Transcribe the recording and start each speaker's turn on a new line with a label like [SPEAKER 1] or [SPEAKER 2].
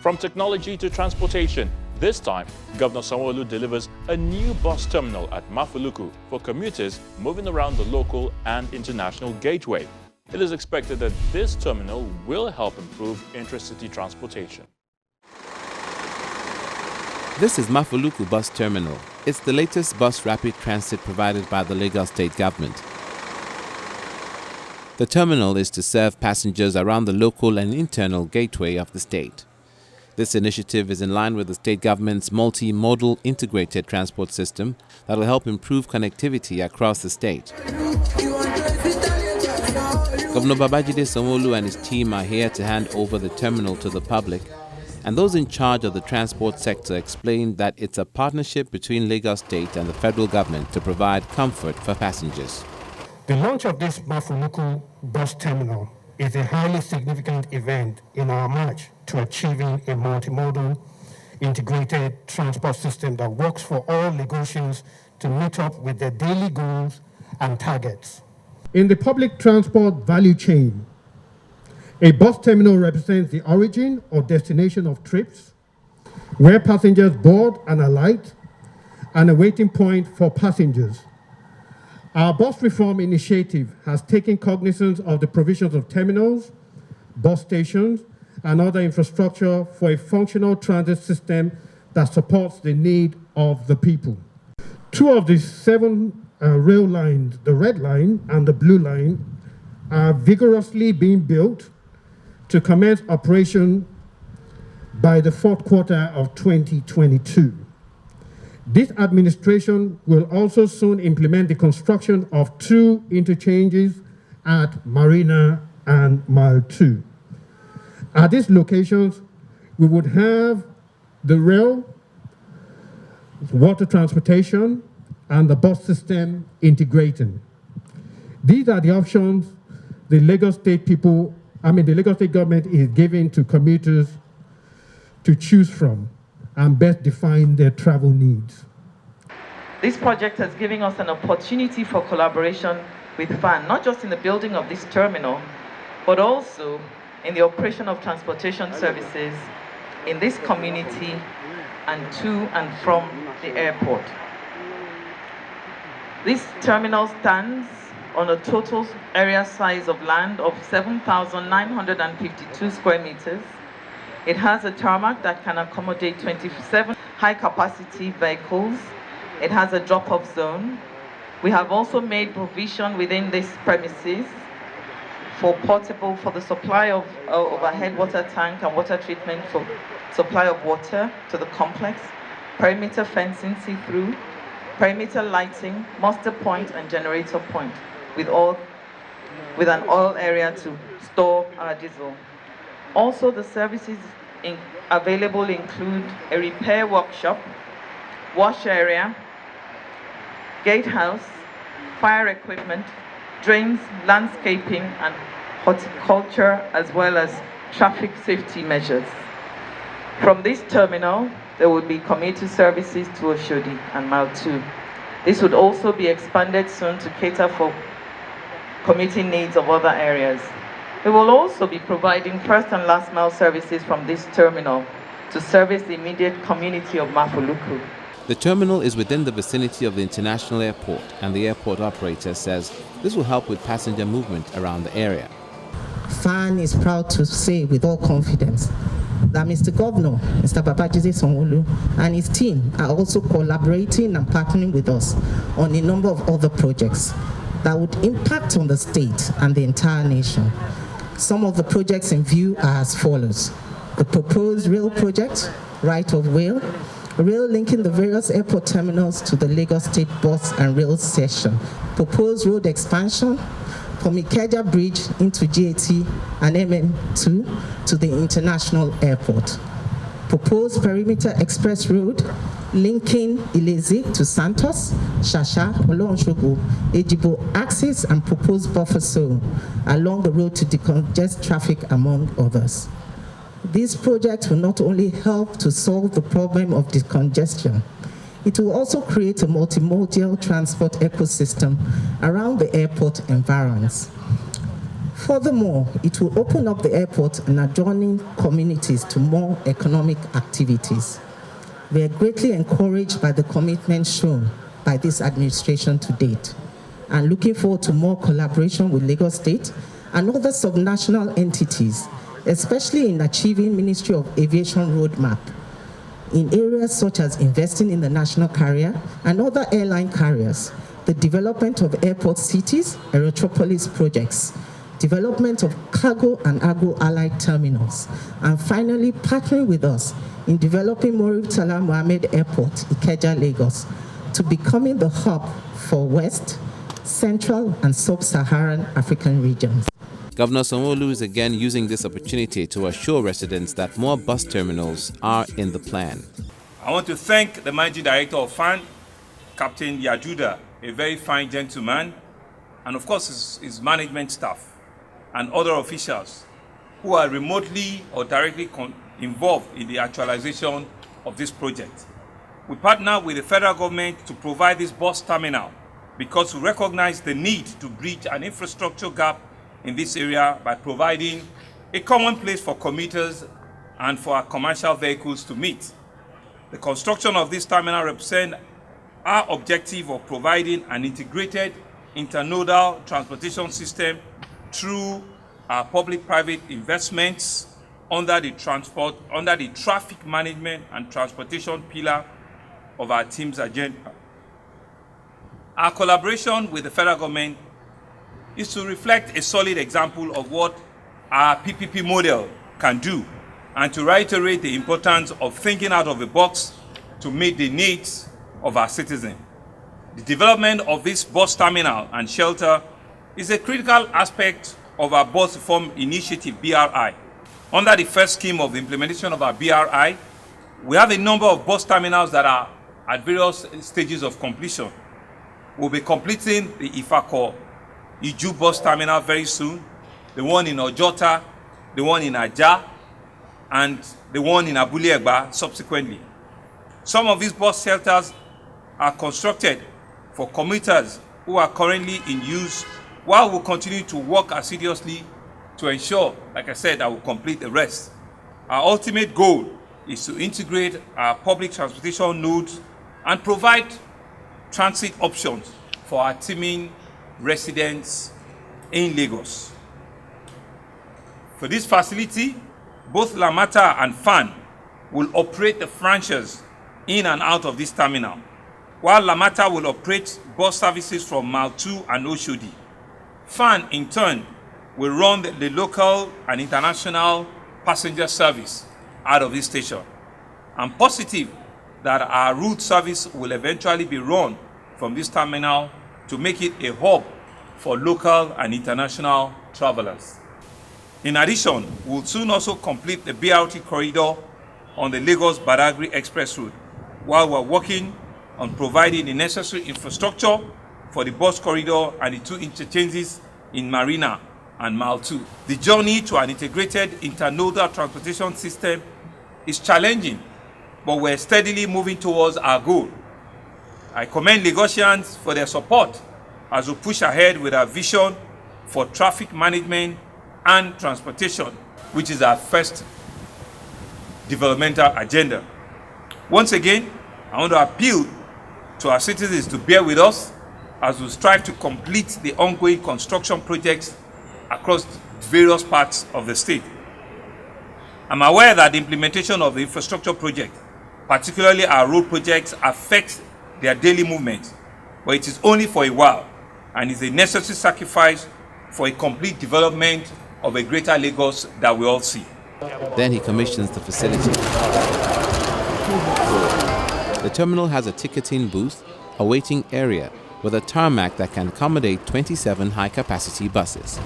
[SPEAKER 1] From technology to transportation, this time, Governor Sanwo-Olu delivers a new bus terminal at Mafoluku for commuters moving around the local and international gateway. It is expected that this terminal will help improve intracity transportation.
[SPEAKER 2] This is Mafoluku Bus Terminal. It's the latest bus rapid transit provided by the Lagos State Government. The terminal is to serve passengers around the local and internal gateway of the state. This initiative is in line with the state government's multi-modal integrated transport system that will help improve connectivity across the state. Governor Babajide Sanwo-Olu and his team are here to hand over the terminal to the public, and those in charge of the transport sector explained that it's a partnership between Lagos State and the federal government to provide comfort for passengers.
[SPEAKER 3] The launch of this Mafoluku bus terminal is a highly significant event in our march to achieving a multimodal integrated transport system that works for all Lagosians to meet up with their daily goals and targets. In the public transport value chain, a bus terminal represents the origin or destination of trips, where passengers board and alight, and a waiting point for passengers. Our bus reform initiative has taken cognizance of the provisions of terminals, bus stations, and other infrastructure for a functional transit system that supports the need of the people. 2 of the 7 rail lines, the red line and the blue line, are vigorously being built to commence operation by the 4th quarter of 2022. This administration will also soon implement the construction of 2 interchanges at Marina and Mile 2. At these locations, we would have the rail, water transportation, and the bus system integrating. These are the options the Lagos State government is giving to commuters to choose from and best define their travel needs.
[SPEAKER 4] This project has given us an opportunity for collaboration with FAN, not just in the building of this terminal, but also in the operation of transportation services in this community and to and from the airport. This terminal stands on a total area size of land of 7,952 square meters. It has a tarmac that can accommodate 27 high-capacity vehicles. It has a drop-off zone. We have also made provision within these premises for the supply of overhead water tank and water treatment for supply of water to the complex, perimeter fencing see-through, perimeter lighting, muster point and generator point with an oil area to store our diesel. Also, the services available include a repair workshop, wash area, gatehouse, fire equipment, drains, landscaping, and horticulture, as well as traffic safety measures. From this terminal, there will be commuter services to Oshodi and Mile 2. This would also be expanded soon to cater for commuting needs of other areas. We will also be providing first and last mile services from this terminal to service the immediate community of Mafoluku.
[SPEAKER 2] The terminal is within the vicinity of the international airport, and the airport operator says this will help with passenger movement around the area.
[SPEAKER 5] FAN is proud to say with all confidence that Mr. Governor, Mr. Babajide Sanwo-Olu, and his team are also collaborating and partnering with us on a number of other projects that would impact on the state and the entire nation. Some of the projects in view are as follows: the proposed rail project, right of rail linking the various airport terminals to the Lagos State bus and rail station, proposed road expansion from Ikeja Bridge into GAT and MM2 to the international airport, proposed perimeter express road linking Ilezi to Santos, Shasha, Olonsogo, Ejibo axis, and proposed buffer zone along the road to decongest traffic, among others. These projects will not only help to solve the problem of decongestion, it will also create a multimodal transport ecosystem around the airport environs. Furthermore, it will open up the airport and adjoining communities to more economic activities. We are greatly encouraged by the commitment shown by this administration to date, and looking forward to more collaboration with Lagos State and other subnational entities, especially in achieving Ministry of Aviation roadmap in areas such as investing in the national carrier and other airline carriers, the development of airport cities, aerotropolis projects, development of cargo and agro-allied terminals, and finally partnering with us in developing Murtala Mohammed Airport, Ikeja, Lagos, to becoming the hub for West, Central, and Sub-Saharan African regions.
[SPEAKER 2] Governor Sanwo-Olu is again using this opportunity to assure residents that more bus terminals are in the plan.
[SPEAKER 6] I want to thank the Managing Director of FAN, Captain Yajuda, a very fine gentleman, and of course his management staff and other officials who are remotely or directly involved in the actualization of this project. We partner with the federal government to provide this bus terminal because we recognize the need to bridge an infrastructure gap in this area by providing a common place for commuters and for our commercial vehicles to meet. The construction of this terminal represents our objective of providing an integrated internodal transportation system through our public-private investments under the traffic management and transportation pillar of our team's agenda. Our collaboration with the federal government is to reflect a solid example of what our PPP model can do and to reiterate the importance of thinking out of the box to meet the needs of our citizens. The development of this bus terminal and shelter is a critical aspect of our bus reform initiative, BRI. Under the first scheme of the implementation of our BRI, we have a number of bus terminals that are at various stages of completion. We'll be completing the Ifako Iju bus terminal very soon, the one in Ojota, the one in Ajah, and the one in Abule Egba subsequently. Some of these bus shelters are constructed for commuters who are currently in use, while we'll continue to work assiduously to ensure, like I said, that we'll complete the rest. Our ultimate goal is to integrate our public transportation nodes and provide transit options for our teeming residents in Lagos. For this facility, both Lamata and FAN will operate the franchise in and out of this terminal, while Lamata will operate bus services from Mile 2 and Oshodi. FAN, in turn, will run the local and international passenger service out of this station. I'm positive that our route service will eventually be run from this terminal to make it a hub for local and international travelers. In addition, we'll soon also complete the BRT corridor on the Lagos-Badagry Express route, while we're working on providing the necessary infrastructure for the bus corridor and the two interchanges in Marina and Mile 2. The journey to an integrated internodal transportation system is challenging, but we're steadily moving towards our goal. I commend Lagosians for their support as we push ahead with our vision for traffic management and transportation, which is our first developmental agenda. Once again, I want to appeal to our citizens to bear with us as we strive to complete the ongoing construction projects across various parts of the state. I'm aware that the implementation of the infrastructure project, particularly our road projects, affects their daily movement, but it is only for a while and is a necessary sacrifice for a complete development of a greater Lagos that we all see.
[SPEAKER 2] Then he commissions the facility. The terminal has a ticketing booth, a waiting area, with a tarmac that can accommodate 27 high-capacity buses.